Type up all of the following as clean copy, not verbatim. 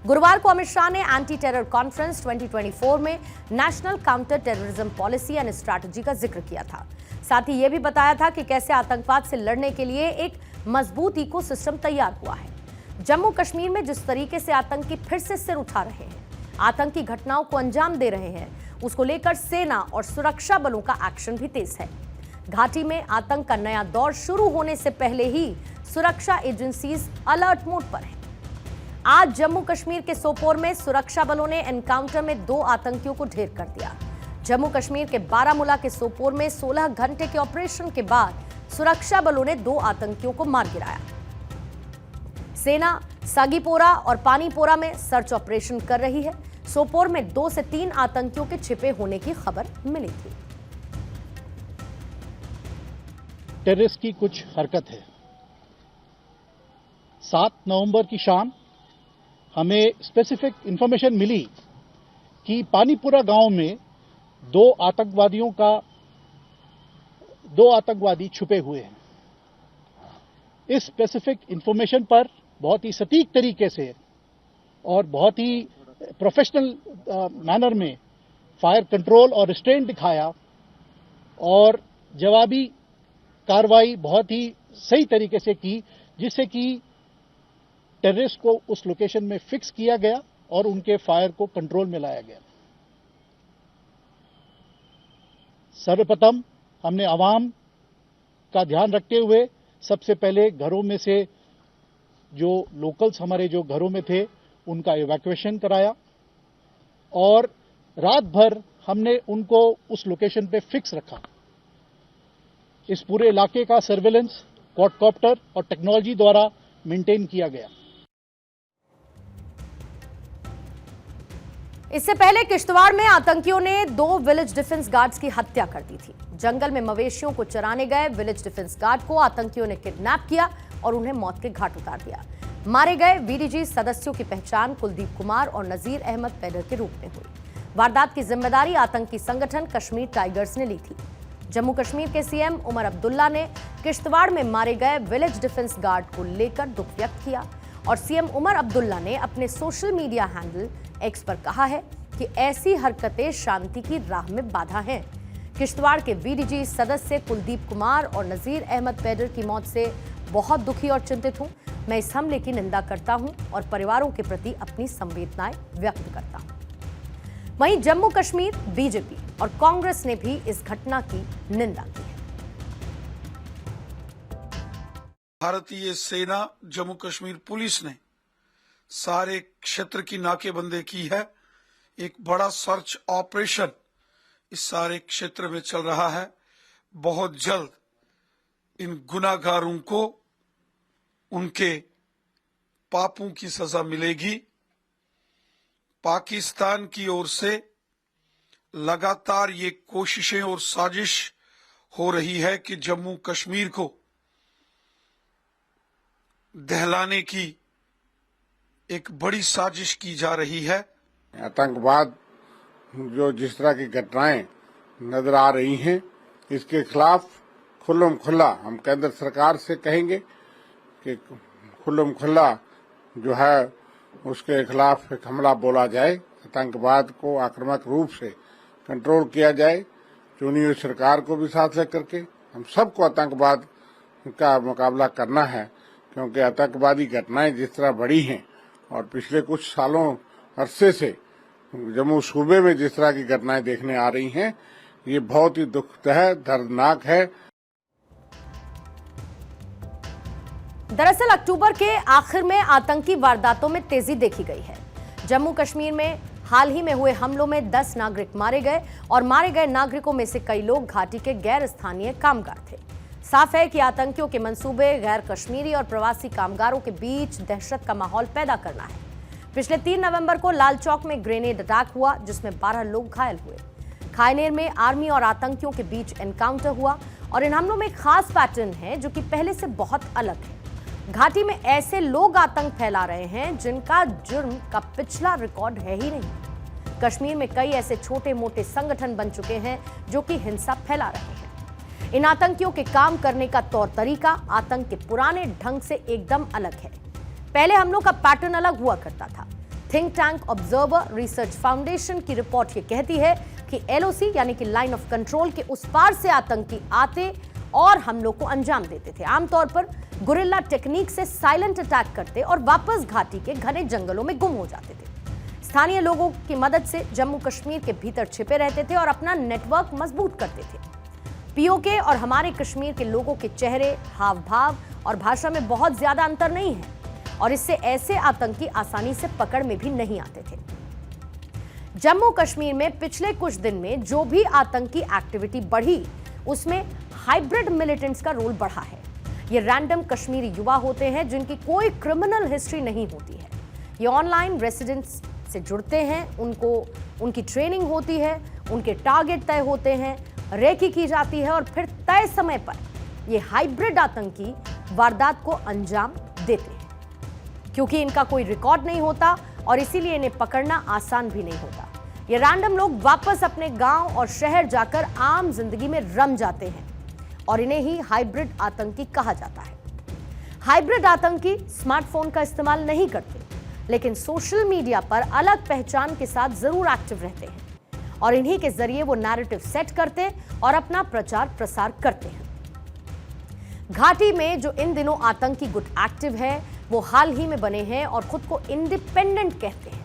गुरुवार को अमित शाह ने एंटी टेरर कॉन्फ्रेंस 2024 में national counter terrorism policy and strategy का जिक्र किया था। साथ ही यह भी बताया था कि कैसे आतंकवाद से लड़ने के लिए एक मजबूत इकोसिस्टम तैयार हुआ है। जम्मू कश्मीर में जिस तरीके से आतंकी फिर से सिर उठा रहे हैं, आतंकी घटनाओं को अंजाम दे रहे हैं, उसको लेकर सेना और सुरक्षा बलों का एक्शन भी तेज है। घाटी में आतंक का नया दौर शुरू होने से पहले ही सुरक्षा एजेंसीज अलर्ट मोड पर हैं। आज जम्मू कश्मीर के सोपोर में सुरक्षा बलों ने एनकाउंटर में 2 आतंकियों को ढेर कर दिया। जम्मू कश्मीर के बारामूला के सोपोर में 16 घंटे के ऑपरेशन के बाद सुरक्षा बलों ने 2 आतंकियों को मार गिराया। सेना सागीपोरा और पानीपोरा में सर्च ऑपरेशन कर रही है। सोपोर में 2 से 3 आतंकियों के छिपे होने की खबर मिली थी। टेररिस्ट की कुछ हरकत है। 7 नवंबर की शाम हमें स्पेसिफिक इंफॉर्मेशन मिली कि पानीपुरा गांव में 2 आतंकवादी छुपे हुए हैं। इस स्पेसिफिक इंफॉर्मेशन पर बहुत ही सटीक तरीके से और बहुत ही प्रोफेशनल मैनर में फायर कंट्रोल और रिस्ट्रेंट दिखाया और जवाबी कार्रवाई बहुत ही सही तरीके से की, जिससे कि टेररिस्ट को उस लोकेशन में फिक्स किया गया और उनके फायर को कंट्रोल में लाया गया। सर्वप्रथम हमने आवाम का ध्यान रखते हुए सबसे पहले घरों में से जो लोकल्स हमारे जो घरों में थे उनका इवैक्यूएशन कराया और रात भर हमने उनको उस लोकेशन पे फिक्स रखा। इस पूरे इलाके का सर्वेलेंस क्वाडकॉप्टर और टेक्नोलॉजी द्वारा मेंटेन किया गया। इससे पहले किश्तवाड़ में आतंकियों ने 2 विलेज डिफेंस गार्ड्स की हत्या कर दी थी। जंगल में मवेशियों को चराने गए विलेज डिफेंस गार्ड को आतंकियों ने किडनैप किया और उन्हें मौत के घाट उतार दिया। मारे गए वीडीजी सदस्यों की पहचान कुलदीप कुमार और नजीर अहमद पैडर के रूप में हुई। वारदात की जिम्मेदारी आतंकी संगठन कश्मीर टाइगर्स ने ली थी। जम्मू कश्मीर के सीएम उमर अब्दुल्ला ने किश्तवाड़ में मारे गए विलेज डिफेंस गार्ड को लेकर दुख व्यक्त किया और सीएम उमर अब्दुल्ला ने अपने सोशल मीडिया हैंडल एक्स पर कहा है कि ऐसी हरकतें शांति की राह में बाधा हैं। किश्तवाड़ के वीडीजी सदस्य कुलदीप कुमार और नजीर अहमद पैडर की मौत से बहुत दुखी और चिंतित हूं। मैं इस हमले की निंदा करता हूं और परिवारों के प्रति अपनी संवेदनाएं व्यक्त करता हूं। वहीं जम्मू कश्मीर बीजेपी और कांग्रेस ने भी इस घटना की निंदा की है। भारतीय सेना जम्मू कश्मीर पुलिस ने सारे क्षेत्र की नाकेबंदी की है। एक बड़ा सर्च ऑपरेशन इस सारे क्षेत्र में चल रहा है। बहुत जल्द इन गुनाहगारों को उनके पापों की सजा मिलेगी। पाकिस्तान की ओर से लगातार ये कोशिशें और साजिश हो रही है कि जम्मू कश्मीर को दहलाने की एक बड़ी साजिश की जा रही है। आतंकवाद जो जिस तरह की घटनाएं नजर आ रही हैं, इसके खिलाफ खुल्लम खुल्ला हम केंद्र सरकार से कहेंगे कि खुल्लम खुल्ला जो है उसके खिलाफ एक हमला बोला जाए, आतंकवाद को आक्रामक रूप से कंट्रोल किया जाए। चुनी हुई सरकार को भी साथ लेकर के हम सबको आतंकवाद का मुकाबला करना है, क्योंकि आतंकवादी घटनाएं जिस तरह बढ़ी हैं और पिछले कुछ सालों अरसे से जम्मू सूबे में जिस तरह की घटनाएं देखने आ रही हैं, ये बहुत ही दुखद है, दर्दनाक है। दरअसल अक्टूबर के आखिर में आतंकी वारदातों में तेजी देखी गई है। जम्मू कश्मीर में हाल ही में हुए हमलों में 10 नागरिक मारे गए और मारे गए नागरिकों में से कई लोग घाटी के गैर स्थानीय कामगार थे। साफ है कि आतंकियों के मंसूबे गैर कश्मीरी और प्रवासी कामगारों के बीच दहशत का माहौल पैदा करना है। पिछले 3 नवंबर को लाल चौक में ग्रेनेड अटैक हुआ, जिसमें 12 लोग घायल हुए। खायनेर में आर्मी और आतंकियों के बीच एनकाउंटर हुआ और इन हमलों में खास पैटर्न है जो कि पहले से बहुत अलग है। घाटी में ऐसे लोग आतंक फैला रहे हैं जिनका जुर्म का पिछला रिकॉर्ड है ही नहीं। कश्मीर में कई ऐसे छोटे मोटे संगठन बन चुके हैं जो कि हिंसा फैला रहे हैं। इन आतंकियों के काम करने का तौर तरीका आतंक के पुराने ढंग से एकदम अलग है। पहले हमलों का पैटर्न अलग हुआ करता था। Think tank observer research foundation की रिपोर्ट ये कहती है कि LOC यानी कि लाइन ऑफ कंट्रोल के उस पार से आतंकी आते और हमलों को अंजाम देते थे। आमतौर पर गुरिल्ला टेक्निक से साइलेंट अटैक करते और वापस घाटी के घने जंगलों में गुम हो जाते थे। स्थानीय लोगों की मदद से जम्मू कश्मीर के भीतर छिपे रहते थे और अपना नेटवर्क मजबूत करते थे। POK और हमारे कश्मीर के लोगों के चेहरे, हाव भाव और भाषा में बहुत ज्यादा अंतर नहीं है और इससे ऐसे आतंकी आसानी से पकड़ में भी नहीं आते थे। जम्मू कश्मीर में पिछले कुछ दिन में जो भी आतंकी एक्टिविटी बढ़ी उसमें हाइब्रिड मिलिटेंट्स का रोल बढ़ा है। ये रैंडम कश्मीरी युवा होते हैं जिनकी कोई क्रिमिनल हिस्ट्री नहीं होती है। ये ऑनलाइन रेसिडेंट्स से जुड़ते हैं, उनकी ट्रेनिंग होती है, उनके टारगेट तय होते हैं, रेकी की जाती है और फिर तय समय पर ये हाइब्रिड आतंकी वारदात को अंजाम देते हैं। क्योंकि इनका कोई रिकॉर्ड नहीं होता और इसीलिए इन्हें पकड़ना आसान भी नहीं होता। ये रैंडम लोग वापस अपने गांव और शहर जाकर आम जिंदगी में रम जाते हैं और इन्हें ही हाइब्रिड आतंकी कहा जाता है। हाइब्रिड आतंकी स्मार्टफोन का इस्तेमाल नहीं करते, लेकिन सोशल मीडिया पर अलग पहचान के साथ जरूर एक्टिव रहते हैं और इन्हीं के जरिए वो नैरेटिव सेट करते और अपना प्रचार प्रसार करते हैं। घाटी में जो इन दिनों आतंकी गुट एक्टिव है वो हाल ही में बने हैं और खुद को इंडिपेंडेंट कहते हैं,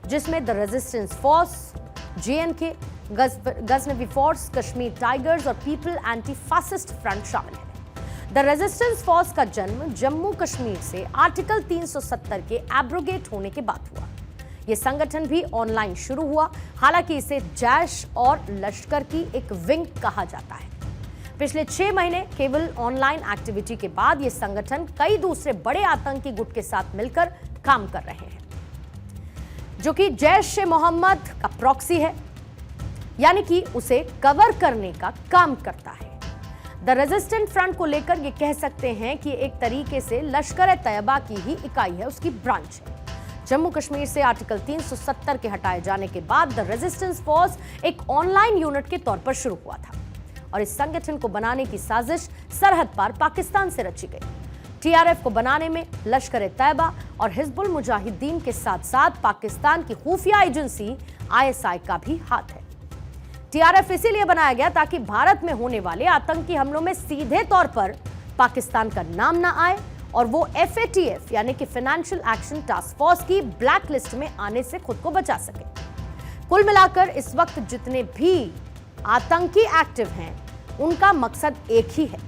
जिसमें the resistance force, JNK, Ghaznavi force, Kashmir tigers और पीपल एंटी फासिस्ट फ्रंट शामिल है। द रेजिस्टेंस फोर्स का जन्म जम्मू कश्मीर से आर्टिकल 370 के एब्रोगेट होने के बाद हुआ। यह संगठन भी ऑनलाइन शुरू हुआ, हालांकि इसे जैश और लश्कर की एक विंग कहा जाता है। पिछले 6 महीने केवल ऑनलाइन एक्टिविटी के बाद यह संगठन कई दूसरे बड़े आतंकी गुट के साथ मिलकर काम कर रहे हैं, जो कि जैश-ए-मोहम्मद का प्रॉक्सी है, यानी कि उसे कवर करने का काम करता है। द रेजिस्टेंट फ्रंट को लेकर ये कह सकते हैं कि एक तरीके से लश्कर-ए-तैयबा की ही इकाई है, उसकी ब्रांच है। जम्मू कश्मीर से आर्टिकल 370 के हटाए जाने के बाद द रेजिस्टेंस फोर्स एक ऑनलाइन यूनिट के तौर पर शुरू हुआ था और इस संगठन को बनाने की साजिश सरहद पार पाकिस्तान से रची गई। TRF को बनाने में लश्कर-ए-तैयबा और हिजबुल मुजाहिदीन के साथ साथ पाकिस्तान की खुफिया एजेंसी ISI का भी हाथ है। TRF इसीलिए बनाया गया ताकि भारत में होने वाले आतंकी हमलों में सीधे तौर पर पाकिस्तान का नाम ना आए और वो FATF यानी कि फाइनेंशियल एक्शन टास्क फोर्स की ब्लैक लिस्ट में आने से खुद को बचा सके। कुल मिलाकर इस वक्त जितने भी आतंकी एक्टिव हैं उनका मकसद एक ही है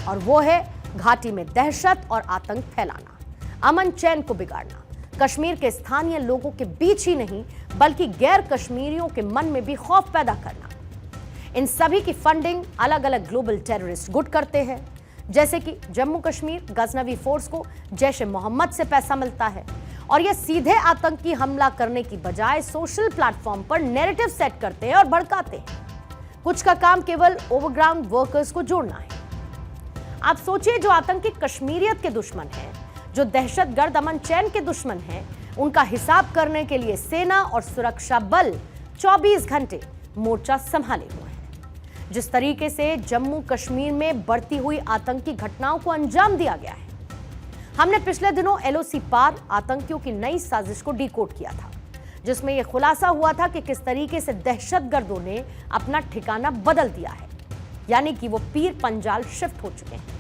और वो है घाटी में दहशत और आतंक फैलाना, अमन चैन को बिगाड़ना, कश्मीर के स्थानीय लोगों के बीच ही नहीं बल्कि गैर कश्मीरियों के मन में भी खौफ पैदा करना। इन सभी की फंडिंग अलग अलग ग्लोबल टेररिस्ट गुट करते हैं, जैसे कि जम्मू कश्मीर गजनवी फोर्स को जैश-ए-मोहम्मद से पैसा मिलता है और ये सीधे आतंकी हमला करने की बजाय सोशल प्लेटफॉर्म पर नैरेटिव सेट करते हैं और भड़काते हैं। कुछ का काम केवल ओवरग्राउंड वर्कर्स को जोड़ना है। आप सोचिए, जो आतंकी कश्मीरियत के दुश्मन हैं, जो दहशतगर्द अमन चैन के दुश्मन हैं, उनका हिसाब करने के लिए सेना और सुरक्षा बल 24 घंटे मोर्चा संभाले हुए हैं। जिस तरीके से जम्मू कश्मीर में बढ़ती हुई आतंकी घटनाओं को अंजाम दिया गया है, हमने पिछले दिनों LOC पार आतंकियों की नई साजिश को डिकोड किया था, जिसमें यह खुलासा हुआ था कि किस तरीके से दहशतगर्दों ने अपना ठिकाना बदल दिया है, यानी कि वो पीर पंजाल शिफ्ट हो चुके हैं।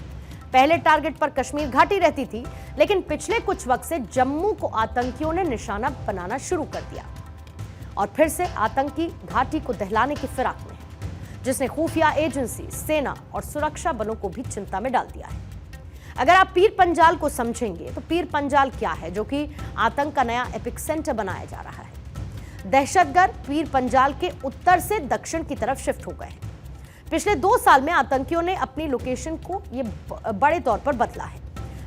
पहले टारगेट पर कश्मीर घाटी रहती थी, लेकिन पिछले कुछ वक्त से जम्मू को आतंकियों ने निशाना बनाना शुरू कर दिया और फिर से आतंकी घाटी को दहलाने की फिराक में है, जिसने खुफिया एजेंसी, सेना और सुरक्षा बलों को भी चिंता में डाल दिया है। अगर आप पीर पंजाल को समझेंगे तो पीर पंजाल क्या है, जो कि आतंक का नया एपिक सेंटर बनाया जा रहा है। दहशतगर्द पीर पंजाल के उत्तर से दक्षिण की तरफ शिफ्ट हो गए हैं। पिछले 2 साल में आतंकियों ने अपनी लोकेशन को ये बड़े तौर पर बदला है।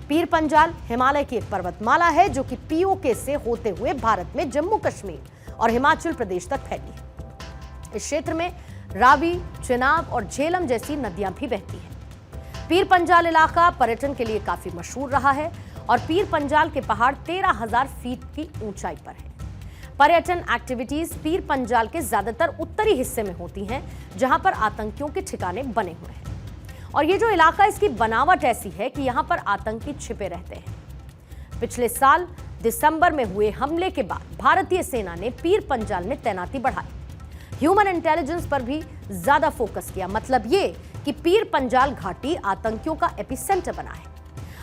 पीर पंजाल हिमालय की एक पर्वतमाला है जो कि POK से होते हुए भारत में जम्मू कश्मीर और हिमाचल प्रदेश तक फैली है। इस क्षेत्र में रावी, चिनाब और झेलम जैसी नदियां भी बहती हैं। पीर पंजाल इलाका पर्यटन के लिए काफी मशहूर रहा है और पीर पंजाल के पहाड़ 13,000 फीट की ऊंचाई पर है। पर्यटन एक्टिविटीज पीर पंजाल के ज्यादातर उत्तरी हिस्से में होती हैं, जहां पर आतंकियों के ठिकाने बने हुए हैं और ये जो इलाका, इसकी बनावट ऐसी है कि यहां पर आतंकी छिपे रहते हैं। पिछले साल दिसंबर में हुए हमले के बाद भारतीय सेना ने पीर पंजाल में तैनाती बढ़ाई। ह्यूमन इंटेलिजेंस पर भी ज्यादा फोकस किया। मतलब ये कि पीर पंजाल घाटी आतंकियों का एपिसेंटर बना है।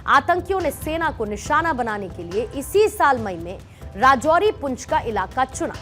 आतंकियों ने सेना को निशाना बनाने के लिए इसी साल मई में राजौरी पुंछ का इलाका चुना।